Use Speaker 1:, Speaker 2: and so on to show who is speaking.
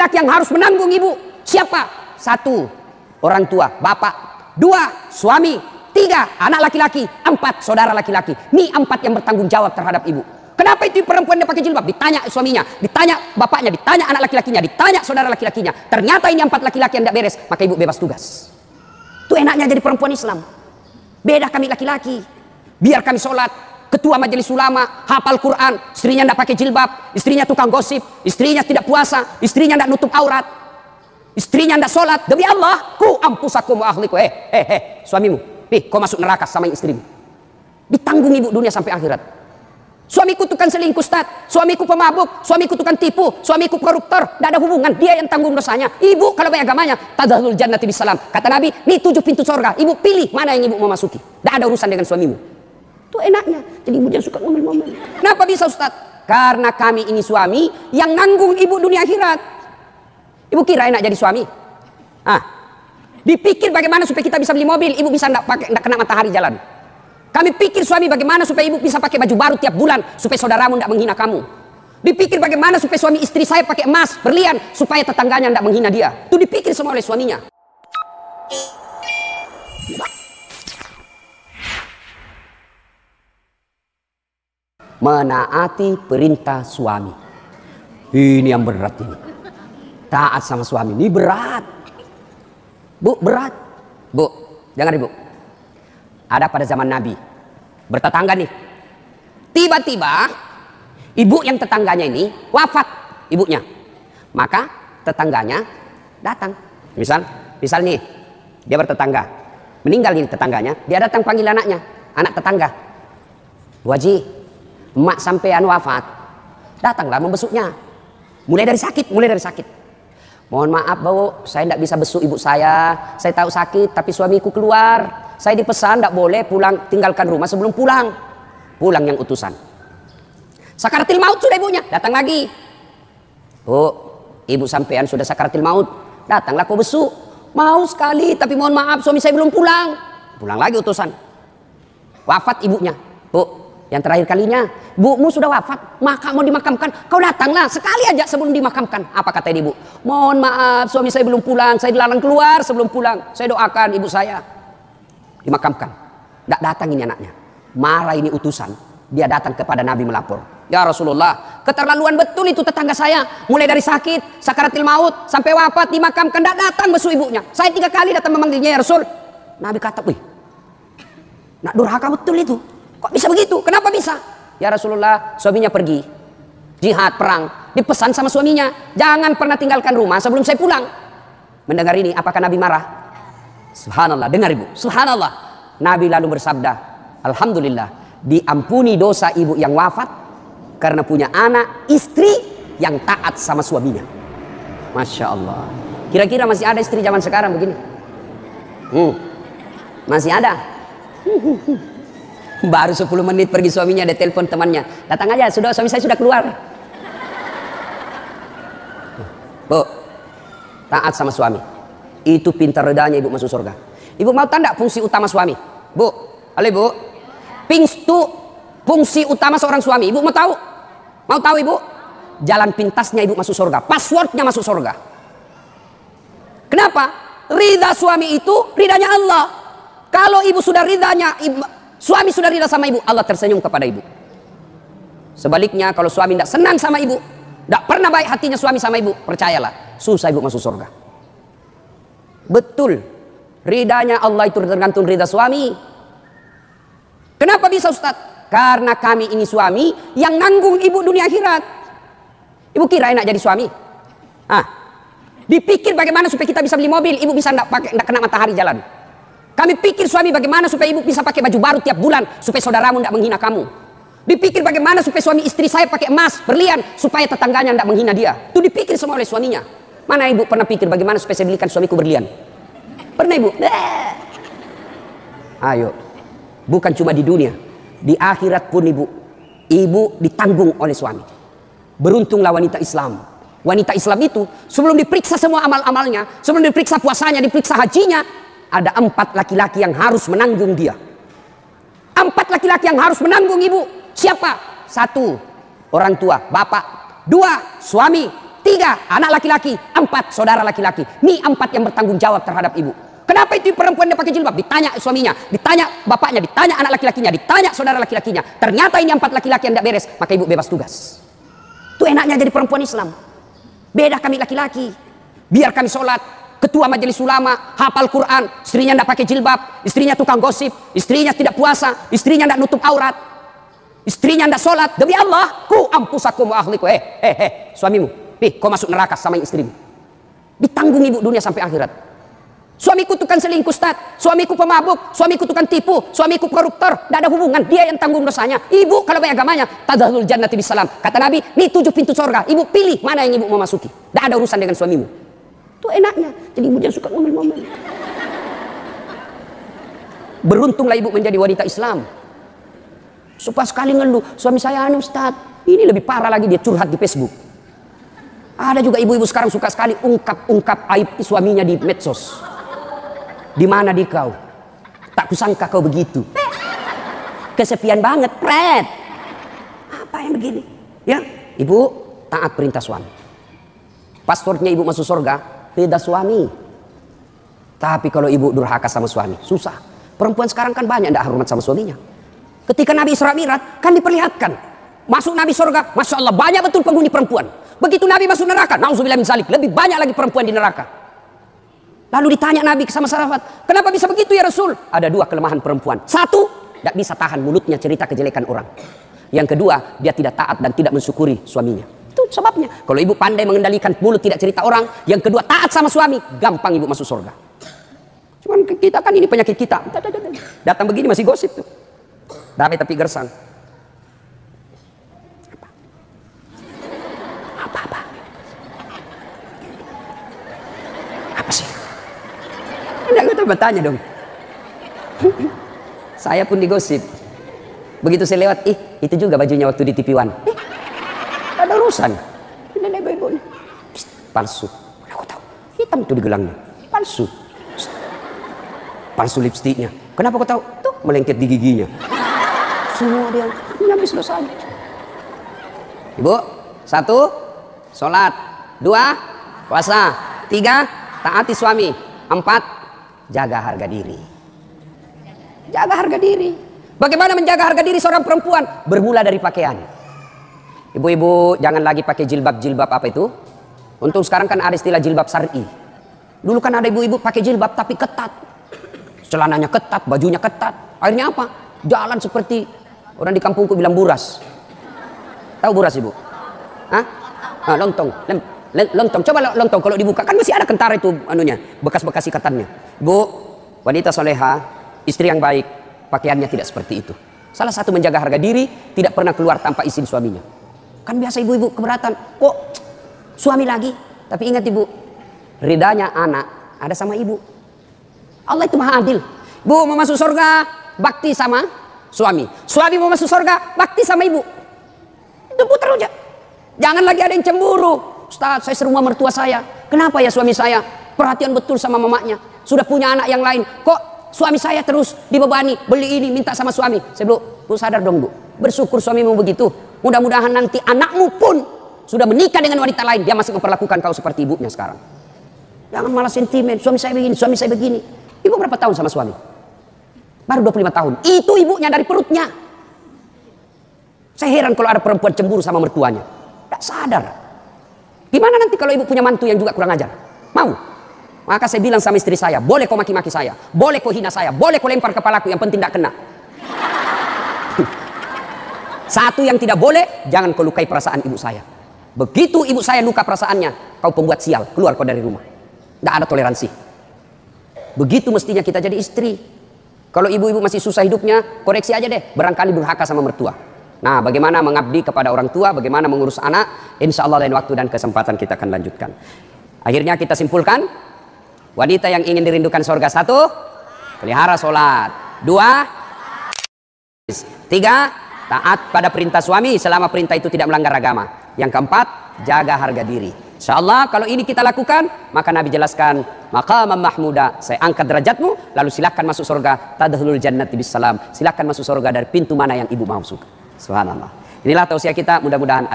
Speaker 1: laki-laki yang harus menanggung ibu. Siapa? 1, orang tua, bapak. 2, suami. 3, anak laki-laki. 4, saudara laki-laki. Ini 4 yang bertanggung jawab terhadap ibu. Kenapa itu perempuan dia pakai jilbab? Ditanya suaminya, ditanya bapaknya, ditanya anak laki-lakinya, ditanya saudara laki-lakinya. Ternyata ini 4 laki-laki yang tidak beres, maka ibu bebas tugas. Itu enaknya jadi perempuan Islam. Beda kami laki-laki. Biar kami sholat, ketua majelis ulama, hafal Quran, istrinya tidak pakai jilbab, istrinya tukang gosip, istrinya tidak puasa, istrinya tidak nutup aurat, istrinya tidak sholat. Demi Allah, ku ampusakum wa ahliku. Suamimu, kau masuk neraka sama istrimu. Ditanggung ibu dunia sampai akhirat. Suamiku tukang selingkuh, Ustaz. Suamiku pemabuk, suamiku tukang tipu, suamiku koruptor. Tidak ada hubungan, dia yang tanggung dosanya. Ibu kalau baik agamanya, tadkhulul jannati bisalam. Kata Nabi, ini 7 pintu surga. Ibu pilih mana yang ibu mau masuki. Tidak ada urusan dengan suamimu. Itu enaknya. Jadi ibu jangan suka ngomel-ngomel. Kenapa bisa, Ustaz? Karena kami ini suami yang nanggung ibu dunia akhirat. Ibu kira enak jadi suami? Dipikir bagaimana supaya kita bisa beli mobil, ibu bisa tidak kena matahari jalan. Kami pikir suami bagaimana supaya ibu bisa pakai baju baru tiap bulan supaya saudaramu tidak menghina kamu. Dipikir bagaimana supaya suami istri saya pakai emas, berlian supaya tetangganya tidak menghina dia. Itu dipikir semua oleh suaminya. Menaati perintah suami. Ini yang berat ini. Taat sama suami ini berat. Bu, berat. Bu, jangan ibu. Ada pada zaman Nabi, bertetangga nih. Tiba-tiba ibu yang tetangganya ini wafat ibunya. Maka tetangganya datang. Misal nih, dia bertetangga. Meninggal nih tetangganya, dia datang panggil anaknya, anak tetangga. Bu Haji, emak sampean wafat. Datanglah membesuknya. Mulai dari sakit. Mohon maaf Bu, saya tidak bisa besuk ibu saya tahu sakit, tapi suamiku keluar. Saya dipesan tidak boleh pulang, tinggalkan rumah sebelum pulang. Pulang yang utusan. Sakaratil maut sudah ibunya, datang lagi. Bu, ibu sampean sudah sakaratil maut. Datanglah kau besuk. Mau sekali, tapi mohon maaf suami saya belum pulang. Pulang lagi utusan. Wafat ibunya. Bu, yang terakhir kalinya, bumu sudah wafat, maka mau dimakamkan. Kau datanglah sekali aja sebelum dimakamkan. Apa kata ibu? Mohon maaf suami saya belum pulang, saya dilarang keluar sebelum pulang. Saya doakan ibu saya dimakamkan. Tidak datang ini anaknya. Marah ini utusan. Dia datang kepada Nabi melapor. Ya Rasulullah, keterlaluan betul itu tetangga saya. Mulai dari sakit, sakaratil maut, sampai wafat, dimakamkan. Tidak datang besuk ibunya. Saya 3 kali datang memanggilnya, ya Rasul. Nabi kata, wih, nak durhaka betul itu. Kok bisa begitu? Kenapa bisa? Ya Rasulullah, suaminya pergi jihad, perang. Dipesan sama suaminya, jangan pernah tinggalkan rumah sebelum saya pulang. Mendengar ini, apakah Nabi marah? Subhanallah, dengar ibu. Subhanallah. Nabi lalu bersabda, alhamdulillah, diampuni dosa ibu yang wafat karena punya anak istri yang taat sama suaminya. Masya Allah. Kira-kira masih ada istri zaman sekarang begini? Masih ada? Baru 10 menit pergi suaminya, ada telepon temannya. Datang aja, suami saya sudah keluar. Bu, taat sama suami. Itu pintar redanya ibu masuk surga. Ibu mau tanda fungsi utama suami? Bu, halo ibu. Fungsi utama seorang suami. Ibu mau tahu? Mau tahu ibu? Jalan pintasnya ibu masuk surga. Passwordnya masuk surga. Kenapa? Ridha suami itu ridhanya Allah. Kalau ibu sudah ridhanya, suami sudah ridha sama ibu, Allah tersenyum kepada ibu. Sebaliknya kalau suami tidak senang sama ibu, tidak pernah baik hatinya suami sama ibu, percayalah, susah ibu masuk surga. Betul, ridhanya Allah itu tergantung ridha suami. Kenapa bisa Ustaz? Karena kami ini suami yang nanggung ibu dunia akhirat. Ibu kira enak jadi suami? Dipikir bagaimana supaya kita bisa beli mobil, ibu bisa tidak kena matahari jalan. Kami pikir suami bagaimana supaya ibu bisa pakai baju baru tiap bulan supaya saudaramu tidak menghina kamu. Dipikir bagaimana supaya suami istri saya pakai emas, berlian supaya tetangganya tidak menghina dia. Itu dipikir semua oleh suaminya. Mana ibu pernah pikir bagaimana supaya saya belikan suamiku berlian? Pernah ibu? Ayo, bukan cuma di dunia, di akhirat pun ibu ditanggung oleh suami. Beruntunglah wanita Islam. Wanita Islam itu sebelum diperiksa semua amal-amalnya, sebelum diperiksa puasanya, diperiksa hajinya, ada 4 laki-laki yang harus menanggung dia. 4 laki-laki yang harus menanggung ibu. Siapa? 1, orang tua, bapak. 2, suami. 3, 3 anak laki-laki, 4 saudara laki-laki. Ini 4 yang bertanggung jawab terhadap ibu. Kenapa itu perempuan dia pakai jilbab? Ditanya suaminya, ditanya bapaknya, ditanya anak laki-lakinya, ditanya saudara laki-lakinya. Ternyata ini 4 laki-laki yang tidak beres, maka ibu bebas tugas. Itu enaknya jadi perempuan Islam. Beda kami laki-laki. Biar kami sholat, ketua majelis ulama, hafal Quran, istrinya tidak pakai jilbab, istrinya tukang gosip, istrinya tidak puasa, istrinya tidak nutup aurat, istrinya tidak sholat. Demi Allah, ku ampusakum wa ahliku. Suamimu, kau masuk neraka sama istrimu. Ditanggung ibu dunia sampai akhirat. Suamiku tukang selingkuh, Ustaz. Suamiku pemabuk, suamiku tukang tipu, suamiku koruptor. Tidak ada hubungan, dia yang tanggung dosanya. Ibu kalau baik agamanya, tadkhulul jannati bisalam. Kata Nabi, ini 7 pintu surga. Ibu pilih mana yang ibu mau masuki. Tidak ada urusan dengan suamimu. Itu enaknya. Jadi ibu jangan suka ngomel-ngomel. Beruntunglah ibu menjadi wanita Islam. Supaya sekali ngeluh, suami saya anu Ustaz. Ini lebih parah lagi, dia curhat di Facebook. Ada juga ibu-ibu sekarang suka sekali ungkap aib suaminya di medsos. Di mana di kau? Tak kusangka kau begitu. Kesepian banget, Pret. Apa yang begini? Ya, ibu taat perintah suami. Paspornya ibu masuk surga, beda suami. Tapi kalau ibu durhaka sama suami, susah. Perempuan sekarang kan banyak tidak hormat sama suaminya. Ketika Nabi Isra Mi'raj kan diperlihatkan. Masuk Nabi surga, Masya Allah banyak betul penghuni perempuan. Begitu Nabi masuk neraka, nauzubillah min dzalik, lebih banyak lagi perempuan di neraka. Lalu ditanya Nabi sama sahabat, kenapa bisa begitu ya Rasul? Ada 2 kelemahan perempuan. 1, tidak bisa tahan mulutnya cerita kejelekan orang. Yang kedua, dia tidak taat dan tidak mensyukuri suaminya. Itu sebabnya. Kalau ibu pandai mengendalikan mulut tidak cerita orang, yang kedua taat sama suami, gampang ibu masuk surga. Cuman kita kan ini penyakit kita. Datang begini masih gosip tuh. Damai tapi gersang. Apa? Apa sih? Enggak, gue bertanya dong. Saya pun digosip. Begitu saya lewat, itu juga bajunya waktu di TV One. Ada urusan. Palsu. Aku tahu. Hitam tuh di gelangnya. Palsu. Palsu lipstiknya. Kenapa kau tahu? Tuh melengket di giginya. Semua dia habis dosanya. Ibu, 1, sholat. 2, puasa. 3, taati suami. 4, jaga harga diri. Jaga harga diri. Bagaimana menjaga harga diri seorang perempuan? Bermula dari pakaian. Ibu-ibu jangan lagi pakai jilbab-jilbab apa itu. Untung sekarang kan ada istilah jilbab syar'i. Dulu kan ada ibu-ibu pakai jilbab tapi ketat. Celananya ketat, bajunya ketat. Akhirnya apa? Jalan seperti orang di kampungku bilang buras. Tahu buras ibu? Hah? Lontong. Lontong, coba lontong kalau dibuka kan masih ada kentara itu anunya, bekas-bekas ikatannya. Bu, wanita soleha, istri yang baik, pakaiannya tidak seperti itu. Salah satu menjaga harga diri, tidak pernah keluar tanpa izin suaminya. Kan biasa ibu-ibu keberatan, kok suami lagi? Tapi ingat ibu, ridanya anak ada sama ibu. Allah itu maha adil. Bu mau masuk surga, bakti sama suami. Suami mau masuk surga, bakti sama ibu. Itu putar aja. Jangan lagi ada yang cemburu. Ustaz, saya seru sama mertua saya. Kenapa ya suami saya perhatian betul sama mamanya? Sudah punya anak yang lain. Kok suami saya terus dibebani, beli ini, minta sama suami? Saya bilang, bu sadar dong bu. Bersyukur suamimu begitu. Mudah-mudahan nanti anakmu pun sudah menikah dengan wanita lain. Dia masih memperlakukan kau seperti ibunya sekarang. Jangan malah sentimen. Suami saya begini, suami saya begini. Ibu berapa tahun sama suami? Baru 25 tahun. Itu ibunya dari perutnya. Saya heran kalau ada perempuan cemburu sama mertuanya. Tidak sadar. Gimana nanti kalau ibu punya mantu yang juga kurang ajar? Mau? Maka saya bilang sama istri saya, boleh kau maki-maki saya, boleh kau hina saya, boleh kau lempar kepalaku, yang penting tidak kena. Satu yang tidak boleh, jangan kau lukai perasaan ibu saya. Begitu ibu saya luka perasaannya, kau pembuat sial, keluar kau dari rumah. Tidak ada toleransi. Begitu mestinya kita jadi istri. Kalau ibu-ibu masih susah hidupnya, koreksi aja deh, barangkali durhaka sama mertua. Nah, bagaimana mengabdi kepada orang tua, bagaimana mengurus anak, insya Allah lain waktu dan kesempatan kita akan lanjutkan. Akhirnya kita simpulkan, wanita yang ingin dirindukan surga 1, pelihara sholat. 2, 3, taat pada perintah suami selama perintah itu tidak melanggar agama. Yang keempat, jaga harga diri. Insya Allah kalau ini kita lakukan, maka Nabi jelaskan, maqaman mahmuda, saya angkat derajatmu, lalu silakan masuk surga, tadkhulul jannati bisalam, silakan masuk surga dari pintu mana yang ibu mau suka. Subhanallah. Inilah tausiah kita, mudah-mudahan